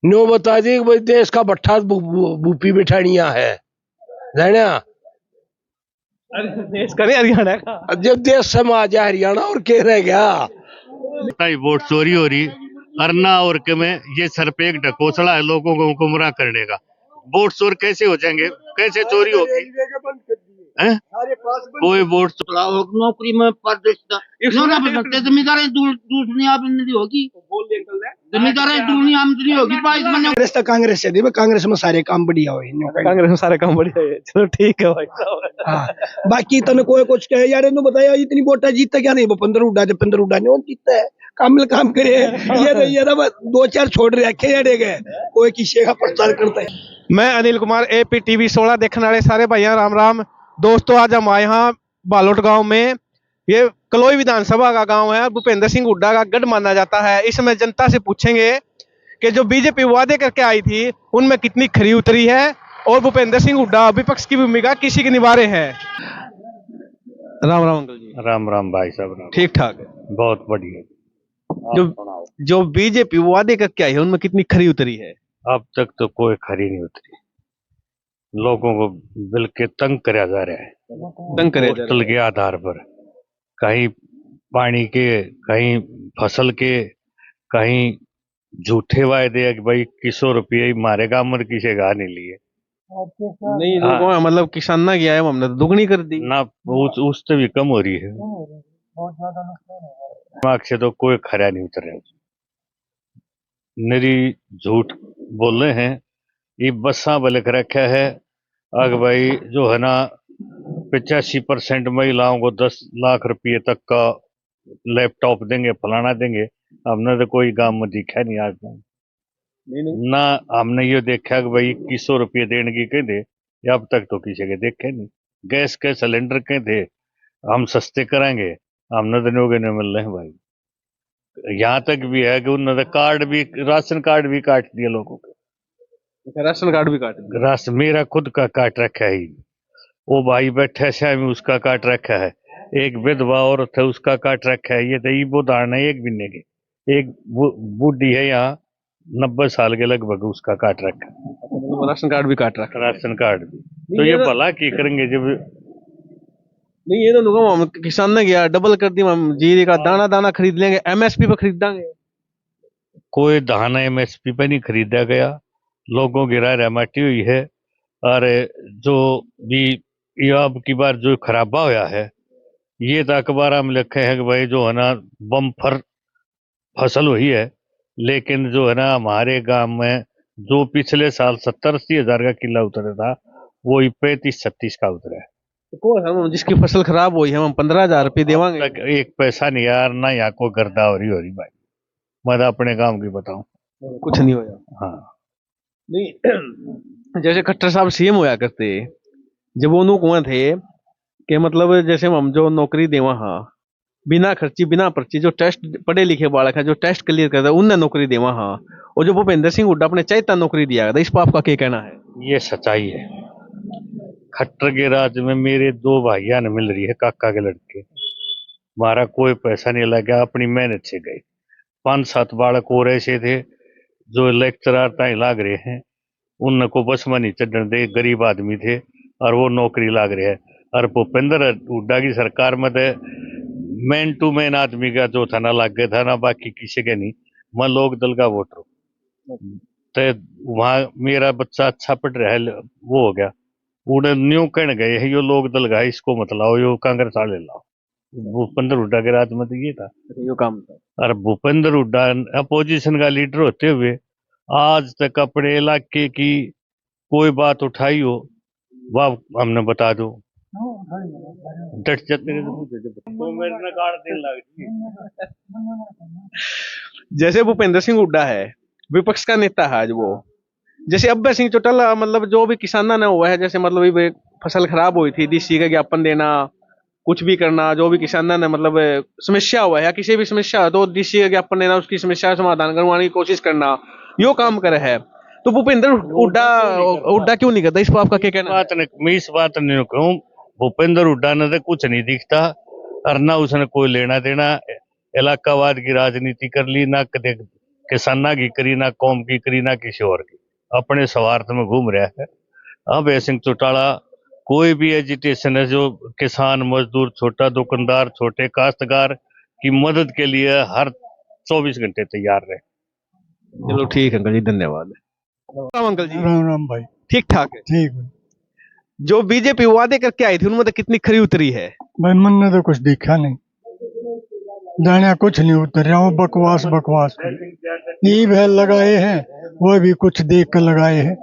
No बता दी कि भाई देश का भट्ठा बूपी बिठानिया है जाना। देश करे हरियाणा का। अब जब देश समा जाए हरियाणा और के रह गया। वोट चोरी हो रही अरना और के में ये सर पे एक ढकोसला है लोगों को गुमराह करने का। वोट चोर कैसे हो जाएंगे, कैसे चोरी होगी? कोई वोट नौकरी में जमींदार दूसरी आमदनी होगी, जमींदार दूसरी आमदनी होगी। कांग्रेस तो कांग्रेस है, कांग्रेस में सारे काम बढ़िया हुए, कांग्रेस में सारे काम बढ़िया है। चलो ठीक है भाई साहब। हाँ। बाकी तने कोई कुछ कहे यार, इन्होंने बताया इतनी वोटा जीतता क्या नहीं, वो 15 उड़ा जब 15 उड़ा नहीं जीतता है, कामिल काम करे। ये ना 2-4 छोड़ रखे यारे गए, कोई किसी का प्रचार करता है। मैं अनिल कुमार, AP TV 16 देखने वाले सारे भैया राम राम। दोस्तों आज हम आए यहाँ बालोट गांव में। ये कलोई विधानसभा का गांव है, भूपेंद्र सिंह हुड्डा का गढ़ माना जाता है। इसमें जनता से पूछेंगे कि जो बीजेपी वादे करके आई थी उनमें कितनी खरी उतरी है और भूपेंद्र सिंह हुड्डा विपक्ष की भूमिका किसी के निभारे हैं। राम राम अंकल जी। राम राम भाई साहब। ठीक ठाक है, बहुत बढ़िया। जो बीजेपी वादे करके आई है उनमें कितनी खरी उतरी है? अब तक तो कोई खरी नहीं उतरी, लोगों को बिल के तंग कराया जा रहा है, तंग करे पोस्टल के आधार पर, कहीं पानी के, कहीं फसल के, कहीं झूठे वायदे कि भाई 2100 रुपये ही मारेगा, मर किसे गा नहीं लिए। नहीं लोगों मतलब किसान ना गया है, हमने तो दुगनी कर दी ना, उससे भी कम हो रही है। दिमाग से तो कोई खरा नहीं उतर रहा, मेरी झूठ बोल रहे हैं। ये बसा बलक रखा है अग भाई जो है ना 85% महिलाओं को 10 लाख रुपये तक का लैपटॉप देंगे, फलाना देंगे। हमने तो कोई गांव में दिखा नहीं आज तक। ना हमने ये देखा कि भाई 2100 रुपये देने की कह दे, अब तक तो किसी के देखे नहीं। गैस के सिलेंडर के थे हम सस्ते कराएंगे, हमने तो नहीं मिल रहे हैं भाई। यहाँ तक भी है कि उन्होंने कार्ड भी, राशन कार्ड भी काट दिए लोगों के। राशन कार्ड भी काट दिया। राशन मेरा खुद का काट रखा है, वो भाई बैठे शायद उसका काट रखा है, एक विधवा औरत है उसका काट रखा है। ये तो ये उदाहरण है एक बिन्ने के। एक बूढ़ी है यहाँ 90 साल के लगभग, उसका काट रखा है। राशन कार्ड भी काट रखा। राशन कार्ड भी तो ये भला की करेंगे जब। नहीं ये तो लोगों हम किसान ने गया डबल कर दी, हम जीरे का दाना दाना खरीद लेंगे, MSP पे खरीद देंगे। कोई दाना MSP पे नहीं खरीदा गया, लोगों की राय रहमती हुई है। और जो भी ये अब की बार जो खराबा होया है, ये तो अखबार में लिखे हैं कि भाई जो है ना बम्फर फसल हुई है, लेकिन जो है ना हमारे गांव में जो पिछले साल 70-80 हजार का किला उतरा था, वो 35-36 का उतरा है। तो हम जिसकी फसल खराब हुई है हम 15,000 रुपये देवांगे। एक पैसा नहीं यार, ना यहाँ को गर्दा हो रही भाई। मैं तो अपने गांव की बताऊं, कुछ नहीं होया। हाँ नहीं जैसे खट्टर साहब CM होया करते, जब वो कुआं थे कि मतलब जैसे हम जो नौकरी देवा, हाँ बिना खर्ची बिना पर्ची, जो टेस्ट पढ़े लिखे बालक है जो टेस्ट क्लियर करता है उन्हें नौकरी देवा, हाँ। और जो भूपेंद्र सिंह हुड्डा अपने चाहता नौकरी दिया था, इस पर आपका क्या कहना है? ये सच्चाई है। खट्टर के राज में मेरे 2 भाइयां ने मिल रही है, काका के लड़के, हमारा कोई पैसा नहीं लगा, अपनी मेहनत से गए। 5-7 बालक और ऐसे थे जो लेक्चरर ताई लाग रहे हैं, उनको बस में नहीं चढ़ने दे, गरीब आदमी थे और वो नौकरी लाग रहे हैं। और भूपेंद्र हुड्डा की सरकार में तो मैन टू मैन आदमी का जो था ना लाग गया था ना, बाकी किसी के नहीं। मैं लोक दल का वोटर हूँ, तो वहां मेरा बच्चा अच्छा पढ़ रहा है, वो हो गया। उन्हें न्यू कहने गए यो लोक दल का, इसको मत लाओ, यो कांग्रेस वाले लाओ। भूपेंद्र हुड्डा के राज में तो ये था, यो काम था। और भूपेंद्र हुड्डा अपोजिशन का लीडर होते हुए आज तक अपने इलाके की कोई बात उठाई हो वह हमने बता दो, डट जाते तो मेरे में गाड़ देने लग। जैसे भूपेंद्र सिंह हुड्डा है विपक्ष का नेता है आज वो, जैसे अब्बे सिंह चौटाला मतलब जो भी किसाना ने हुआ है, जैसे मतलब ये फसल खराब हुई थी DC का ज्ञापन देना, कुछ भी करना, जो भी किसाना ने मतलब समस्या हुआ है या किसी भी समस्या हो तो DC का ज्ञापन देना, उसकी समस्या का समाधान करवाने की कोशिश करना, यो काम करे है। तो भूपेंद्र हुड्डा क्यों नहीं करता, इस पर आपका क्या कहना है? मैं इस बात नहीं कहूँ, भूपेंद्र हुड्डा ने तो कुछ नहीं दिखता और ना उसने कोई लेना देना, इलाकावाद की राजनीति कर ली, ना कदे किसाना की करी ना कौम की करी ना किसी और की, अपने स्वार्थ में घूम रहा है। अभय सिंह चौटाला कोई भी एजिटेशन है जो किसान मजदूर छोटा दुकानदार छोटे काश्तकार की मदद के लिए हर 24 घंटे तैयार रहे। चलो ठीक है अंकल जी, धन्यवाद। राम अंकल जी, राम राम भाई। ठीक ठाक है। ठीक है जो बीजेपी वादे करके आई थी उनमें तो कितनी खरी उतरी है? भाई, मन ने तो कुछ देखा नहीं, जाने कुछ नहीं उतर रहा, वो बकवास बकवास ईब है लगाए हैं, वो भी कुछ देख कर लगाए हैं,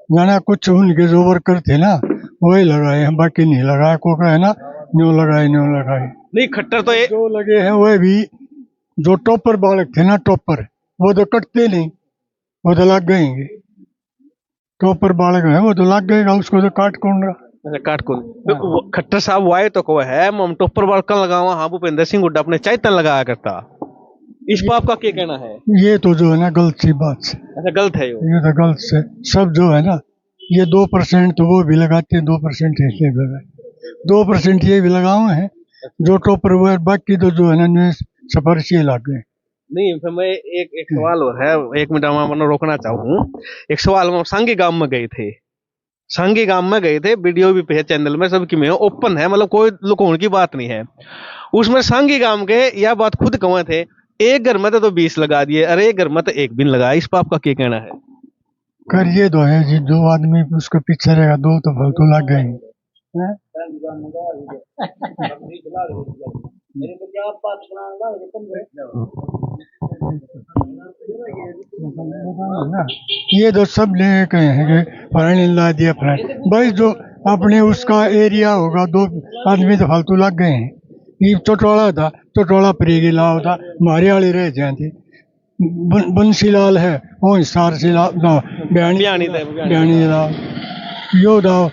जाना कुछ उनके जो वर्कर थे ना वही लगाए हैं, बाकी नहीं लगाए। को है ना न्यू लगाए न्यू लगाए नहीं, खट्टर तो ये जो लगे हैं वह भी जो टॉपर बालक थे ना, टॉपर वो तो कटते नहीं, वो तो लग गएंगे। टॉपर बालक है वो तो लग गएगा, उसको तो काट कौन रहा। अच्छा, काट को खट्टर साहब वो आए तो को है हम टोपर बड़का लगावा। हाँ, भूपेंद्र सिंह हुड्डा अपने चैतन लगाया करता। इस पर आपका क्या कहना है? ये तो जो है ना गलत सी बात है। अच्छा, गलत है ये तो गलत से सब जो है ना, ये 2% तो वो भी लगाते हैं, 2% इसलिए भी लगाए, 2% ये भी लगाए हैं जो टॉपर हुआ है, बाकी तो जो है ना न्यूज सफारिशी लग गए। नहीं, फिर मैं एक सवाल और है, 1 मिनट मैं रोकना चाहूँ। एक सवाल, हम सांगी गांव में गए थे, सांगी गांव में गए थे, वीडियो भी पे चैनल में सबकी में ओपन है, मतलब कोई लुकाने की बात नहीं है उसमें। सांगी गांव के यह बात खुद कहे थे, एक घर में तो 20 लगा दिए, अरे एक घर में तो एक भी लगाया। इस पर आपका क्या कहना है? करिए तो है जी, जो आदमी उसके पीछे रहेगा दो तो फालतू लग गए हैं। ये तो सब ले गए हैं कि फलाने ला दिया फलाने, भाई जो अपने उसका एरिया होगा दो आदमी तो फालतू लग गए हैं। ये चटोला था, चटोला परेगी लाओ था, मारे वाले रह जाते। बंसीलाल है वो हिसार से लाओ ना, बयानी लाओ यो दाओ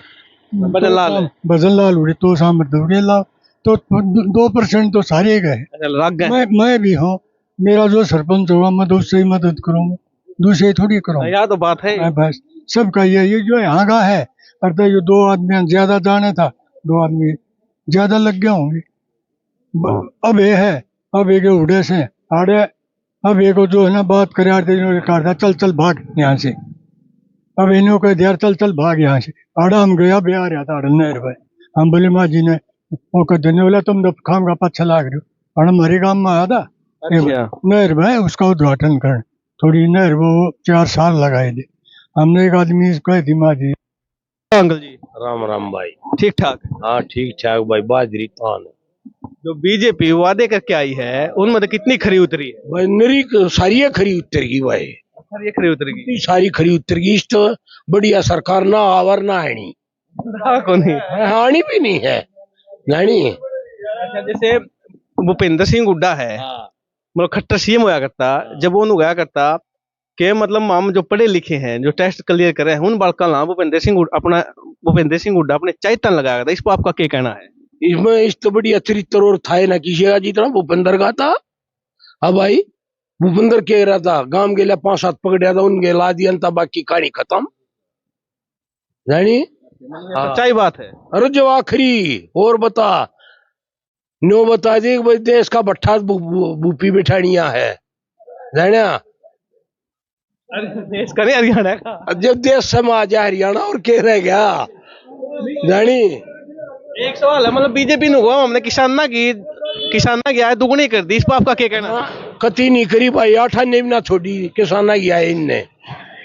बजन लाल उड़े तो सामर्थ उड़े लाओ, तो 2% तो सारे गए। लग गए। मैं भी हूँ, मेरा जो सरपंच होगा मैं तो उससे ही मदद करूंगा, दूसरे थोड़ी करूंगा। यह तो बात है। बस सबका ये जो यहाँ का है, अर्थात ये 2 आदमी ज्यादा जाने था, 2 आदमी ज्यादा लग गए होंगे। अब ये है, अब एक उड़े से आड़े, अब एक जो है ना बात करे चल चल भाग यहाँ से, अब इन्हों को यार चल चल भाग यहाँ से। आड़ा हम गया बिहार रहा था नहर भाई, हम बोले माँ जी ने वो कहते नहीं बोला तुम तो खाम का पच्छा लाग रहे हो। और हमारे गाँव में आया था नहर भाई, उसका उद्घाटन कर थोड़ी नहर वो 4 साल लगाए थे हमने। एक आदमी कहे थी माँ जी। अंकल जी, राम राम भाई। ठीक ठाक? हाँ ठीक ठाक भाई। बाजरी कौन जो बीजेपी वादे करके आई है उनमें तो कितनी खरी उतरी है? भाई? नरी सारी खरी उतरगी भाई, ये खरी उतरेगी। सारी खरी उतरगी। इस तो बढ़िया सरकार ना आवर ना आनी, को नहीं आनी भी नहीं है जानी। अच्छा, जैसे भूपेंद्र सिंह हुड्डा है, मतलब खट्टर सीएम होया करता, जब वो गया करता के मतलब हम जो पढ़े लिखे हैं जो टेस्ट क्लियर करे हैं उन बालका ना भूपेंद्र सिंह हुड्डा अपने चैतन लगाया करता। इस पर आपका क्या कहना है? इसमें इस तो बढ़िया चरित्र और था ना किसी का जितना भूपेंद्र का था। हाँ भाई, भूपेंद्र कह रहा था गांव के लिए 5-7 पकड़िया था, उनके ला दिया था, बाकी कहानी खत्म जानी। सच्चाई बात है। अरे जो आखिरी और बता नो बता दे भाई, देश का भट्ठा बूपी बिठानिया है जाना। देश का नहीं, हरियाणा का। जब देश समाज है हरियाणा और कह रह गया जानी। एक सवाल है, मतलब बीजेपी ने हुआ हमने किसाना की आय दुगनी कर दी, इस पर आपका क्या कहना है? कति नहीं करी भाई, 8 ने भी ना छोड़ी किसाना की आय इनने।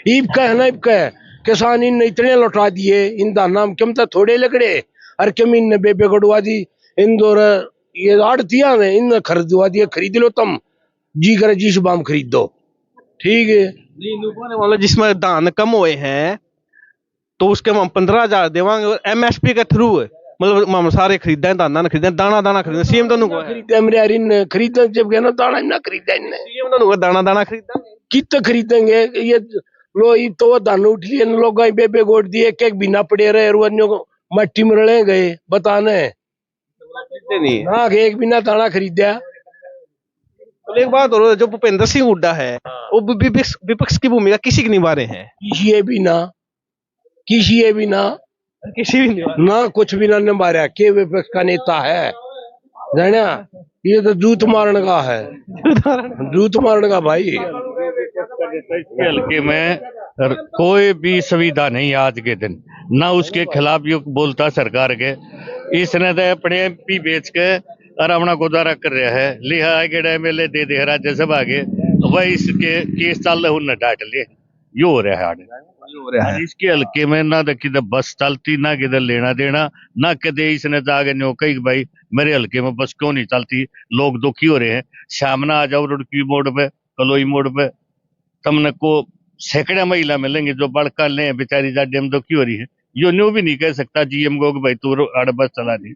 ईब कह ना ईब कह किसान इन इतने लौटा दिए, इन नाम कम तो थोड़े लकड़े और कम इन बेबे गड़वा दी। इंदौर ये आड़तिया ने इन खरीदवा दिए, खरीद लो तुम जी करे जिस बाम खरीद दो, ठीक है। मतलब जिसमें दान कम हुए हैं तो उसके हम 15,000 देवांगे, और एमएसपी के थ्रू मतलब हम सारे खरीदा दाना न खरीदा, दाना खरीदा। सीएम तो खरीदे मेरे यार इन खरीदे, जब कहना दाना ना खरीदा इनने। सीएम तो दाना खरीदा कितना खरीदेंगे ये लो। ये तो दान उठ लिए लोग बेबे गोट दिए, एक बिना पड़े रहे और मट्टी में रले गए बताने नहीं। हाँ, एक बिना दाना खरीदा। तो एक बात और, जो भूपेंद्र सिंह हुड्डा है वो विपक्ष की भूमिका किसी की निभा रहे हैं? किसी भी ना किसी भी ना कुछ भी ना निभा रहा। के विपक्ष का नेता है जाना, ये तो जूत मारने का है, जूत मारने का भाई। इसके हल्के में कोई भी सुविधा नहीं आज के दिन, ना उसके खिलाफ ये बोलता सरकार के। इसने तो अपने MP बेच के और अपना गुजारा कर रहा है। लिहा आगे MLA दे दे राज्यसभा के, वही इसके केस चल रहे उन्हें डांट ले, यो हो रहा है। इसके हल्के में ना तो किधर बस चलती, ना किधर लेना देना, ना कदे इसने जाके न्यो कही भाई मेरे हल्के में बस क्यों नहीं चलती, लोग दुखी हो रहे हैं। सामने आ जाओ रुड़की मोड़ पे, कलोई मोड़ पे, तुमने को सैकड़े महिला मिलेंगे जो बड़का ले बेचारी जाडे में दुखी हो रही है। यो न्यू भी नहीं कह सकता GM को कि भाई तू अड़ बस चला दी,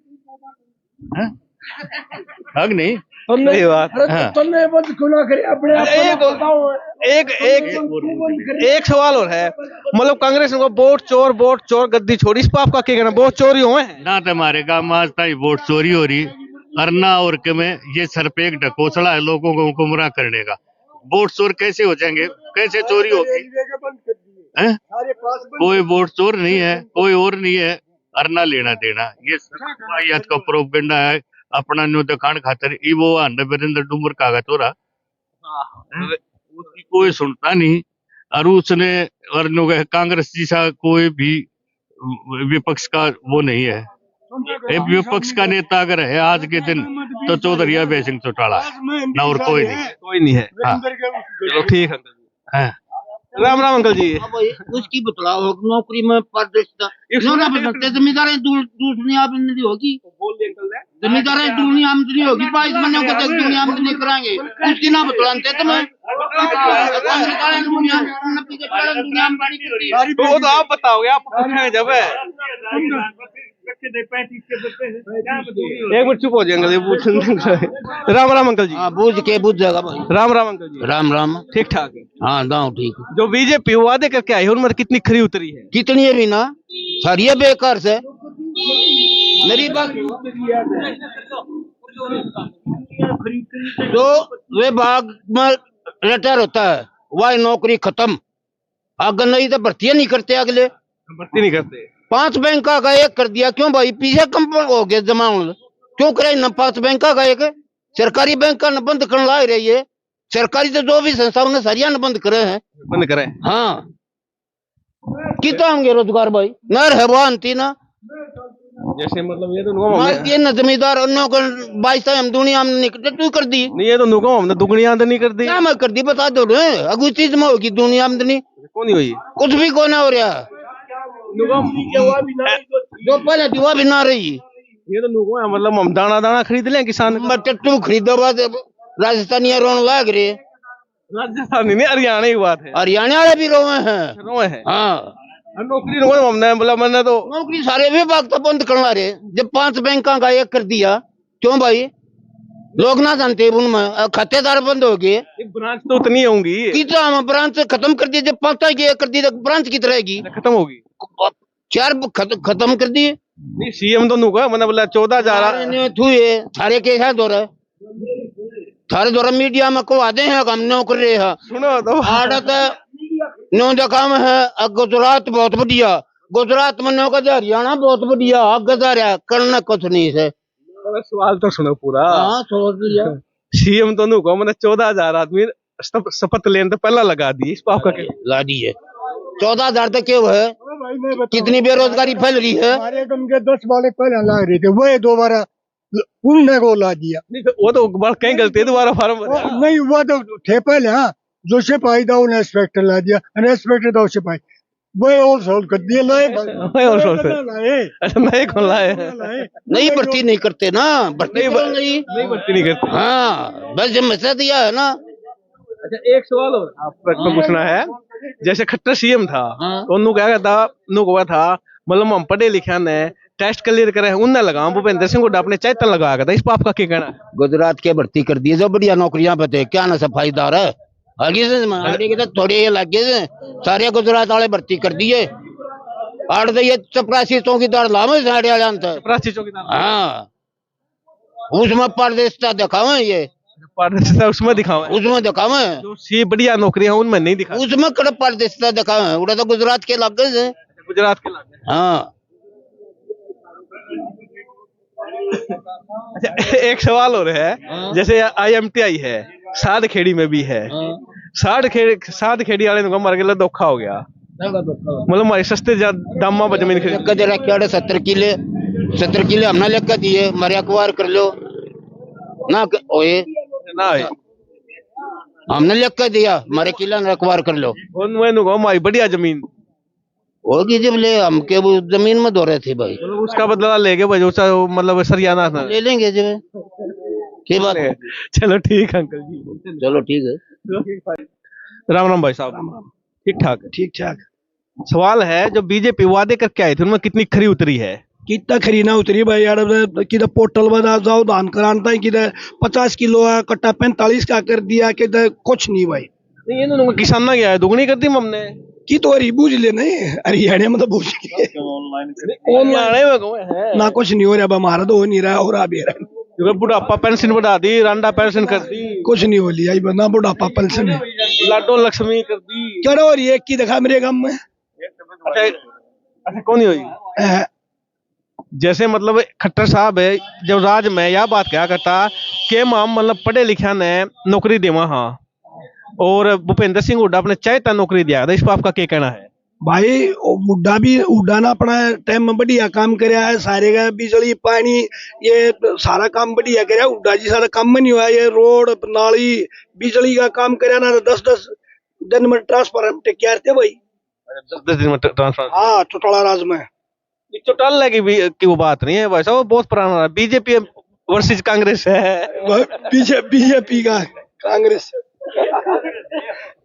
हक नहीं। सही बात। हाँ। तुमने बंद क्यों ना करे अपने आप को बताओ। एक सवाल और है, मतलब कांग्रेस को वोट चोर गद्दी छोड़ी, इस पर आपका क्या कहना? वोट चोरी हुए हैं ना तो हमारे गांव में आज तक वोट चोरी हो रही, और ना और के में ये सर पे एक ढकोसला है लोगों को गुमराह करने का। वोट चोर कैसे हो जाएंगे, कैसे चोरी होगी? कोई वोट चोर नहीं है, कोई और नहीं है, और ना लेना देना। ये वाहियात का प्रोपेगेंडा है अपना न्यू दिखाने खातिर। वो वीरेंद्र डूमर कागा तोरा उसकी कोई सुनता नहीं, और उसने और कांग्रेस जैसा कोई भी विपक्ष का वो नहीं है। एक विपक्ष का नेता अगर है आज के दिन तो चौधरी अभय सिंह चौटाला है, ना और कोई नहीं है। हाँ। चलो ठीक है। हाँ। राम राम अंकल जी। उसकी बतलाओ नौकरी में पारदर्शिता क्यों ना बदलते? जमींदार दूसरी आमदनी होगी, जमींदार दूसरी आमदनी होगी, 22 महीने को तक दूसरी आमदनी कराएंगे, उसकी ना बतलाते तुम्हें। वो तो आप बताओगे, आप पूछेंगे जब है। एक मिनट चुप हो जाए अंकल, ये पूछ। राम राम अंकल जी। बूझ के बुझ जाएगा भाई। राम राम अंकल जी। राम राम। ठीक ठाक है? हाँ दाऊ ठीक है। जो बीजेपी वादे करके आई है उनमें कितनी खरी उतरी है? कितनी है भी ना, सारी है बेकार से। मेरी बात जो विभाग में रिटायर होता है वह नौकरी खत्म, अगर नहीं तो भर्तियां नहीं करते, अगले भर्ती नहीं करते। 5 बैंक का एक कर दिया, क्यों भाई? पीछे कम हो गए जमा, क्यों करे न 5 बैंक का एक? सरकारी बैंक का न बंद करने ला रही है, सरकारी तो जो भी संस्थाओं ने सारिया न बंद करे हैं, बंद करे। हाँ कितना होंगे रोजगार भाई? नर है वो अंती ना, जैसे मतलब ये तो ये न जमींदार अन्यों को 22 हम दुनिया हमने तू कर दी नहीं, ये तो नुको हमने दुगनी आमदनी कर दी। क्या मैं कर दी बता दो रे, अगली चीज में होगी दुनिया आमदनी, कौन नहीं हुई? कुछ भी कौन हो रहा, जो पहले दुआ भी ना रही। ये तो नुको है, मतलब हम दाना दाना खरीद लें किसान। टट्टू खरीदो बात राजस्थानी रोन लाग रहे, राजस्थानी नहीं हरियाणा की बात है, हरियाणा वाले भी रोए हैं। हाँ नौकरी रोए हमने, बोला मैंने तो नौकरी सारे विभाग तो बंद करवा रहे, जब 5 बैंक का एक कर दिया, क्यों भाई? लोग ना जानते उनमें खातेदार बंद हो गए। ब्रांच तो उतनी होंगी, कितना ब्रांच खत्म कर दिए, जब 5 की एक कर दी तो ब्रांच की रहेगी, खत्म होगी। 4 खत्म कर दिए। नहीं सीएम तो नुका मैंने बोला 14,000 थारे के है दौरा, थारे दौरा मीडिया में को आते हैं हम नौकर रहे हैं। सुनो तो आड़त नो जगह है गुजरात बहुत बढ़िया, गुजरात में नो का हरियाणा बहुत बढ़िया, गजारा करना कुछ नहीं है। सवाल तो सुनो पूरा। हाँ सोच लिया। सीएम तो नुका मैंने 14,000 आदमी शपथ लेने तो पहला लगा दी, इस पर आपका क्या? ला दी है 14,000 तक क्यों है? कितनी बेरोजगारी फैल रही है? हमारे गम के 10 वाले पहले लग रहे थे, वो दोबारा उनने को ला दिया। नहीं तो वो तो कहीं गलती है, दोबारा फॉर्म नहीं हुआ तो थे पहले। हाँ जो सिपाही था उन्हें इंस्पेक्टर ला दिया, इंस्पेक्टर था सिपाही, वो और सोल्व कर दिए। नहीं कौन लाए? नहीं भर्ती नहीं करते ना, भर्ती नहीं भर्ती नहीं करते। हाँ बस जब मसला दिया है ना। अच्छा एक सवाल और आपको पूछना है, जैसे खट्टर सीएम था तो उन्होंने क्या था, हुआ था मतलब हम पढ़े लिखे ने टेस्ट क्लियर करे उन्हें लगा, भूपेंद्र सिंह को अपने चैतन लगा था, इस पर आपका क्या कहना है? गुजरात के भर्ती कर दिए जो बढ़िया नौकरियां पे थे, क्या ना सफाईदार है आगे से थोड़े ये लगे सारे गुजरात वाले भर्ती कर दिए। 8 ये 84 चौकीदार लावे साढ़े चौकीदार। हाँ उसमें पारदर्शिता दिखावे, ये पारदर्शिता उसमें दिखावे, उसमें दिखावे जो सी बढ़िया नौकरियां उनमें नहीं दिखा, उसमें कड़क पारदर्शिता दिखावे। उड़ा तो गुजरात के लागे से, गुजरात के लागे। हाँ अच्छा एक सवाल और है, जैसे IMTI है साद खेड़ी में भी है, साठ खेड़ी वाले को मर गया धोखा हो गया मतलब हमारे सस्ते दामा पर जमीन खरीद लेकर दे रखे 70 किले हमने लेकर दिए मरे अखबार कर लो ना ओए ना है हमने लेकर दिया मरे किला अखबार कर लो हमारी बढ़िया जमीन होगी जब ले हम के वो जमीन में दो रहे थे भाई मतलब उसका बदला लेके भाई उसका मतलब सरियाना था ले लेंगे जब की बात है? चलो ठीक है अंकल जी चलो ठीक है राम राम भाई साहब राम राम। ठीक ठाक ठीक ठाक। सवाल है जो बीजेपी वादे करके आई थी उनमें कितनी खरी उतरी है कितना खरीना उतरी भाई यार किधर पोर्टल बना जाओ धान कराना था किधर 50 किलो का कट्टा 45 का कर दिया किधर कुछ नहीं भाई। नहीं इन्होंने किसान ना गया है दुगनी कर दी हमने की तो अरे बूझ ले नहीं हरियाणा में तो बूझ ले ऑनलाइन में कहूँ है ना कुछ नहीं हो रहा अब हमारा तो हो नहीं रहा और अभी क्योंकि बुढ़ापा पेंशन बढ़ा दी रांडा पेंशन कर दी कुछ नहीं हो लिया ना बुढ़ापा पेंशन है लाडो लक्ष्मी कर दी क्या हो रही है एक की दिखा मेरे गांव में अच्छा अच्छा कौन नहीं हुई अ, जैसे मतलब खट्टर साहब है जब राज में यह बात क्या करता कि हम मतलब पढ़े लिखा ने नौकरी देवा हाँ और भूपेंद्र सिंह हुड्डा अपने चाहता नौकरी दिया था इस पर आपका क्या कहना है भाई बुढ़ा भी हुड्डा ना अपना टाइम में बढ़िया काम कराया है सारे का बिजली पानी ये सारा काम बढ़िया कराया हुड्डा जी सारा काम में नहीं हुआ ये रोड नाली बिजली का काम कराया ना 10-10 दिन में ट्रांसफर हम टेक केयर थे भाई 10 दिन में ट्रांसफर हाँ चौटाला राज में चौटाला की वो बात नहीं है वैसा वो बहुत पुराना बीजेपी वर्सेज कांग्रेस है बीजेपी का कांग्रेस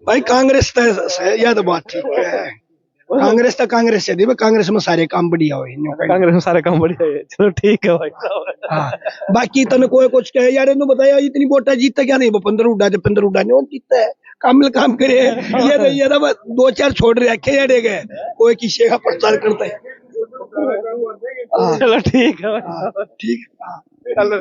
भाई कांग्रेस यह तो बात ठीक है कांग्रेस है नहीं कांग्रेस में सारे काम बढ़िया हुए कांग्रेस में सारे काम बढ़िया है चलो ठीक है भाई हाँ बाकी तने कोई कुछ कहे यार इन्होंने बताया इतनी वोटा जीतता क्या नहीं वो 15 उड़ा नहीं जीतता है काम करे ये ना 2-4 छोड़ रखे यार गए कोई किसी का प्रचार करता है चलो ठीक है ठीक है। चलो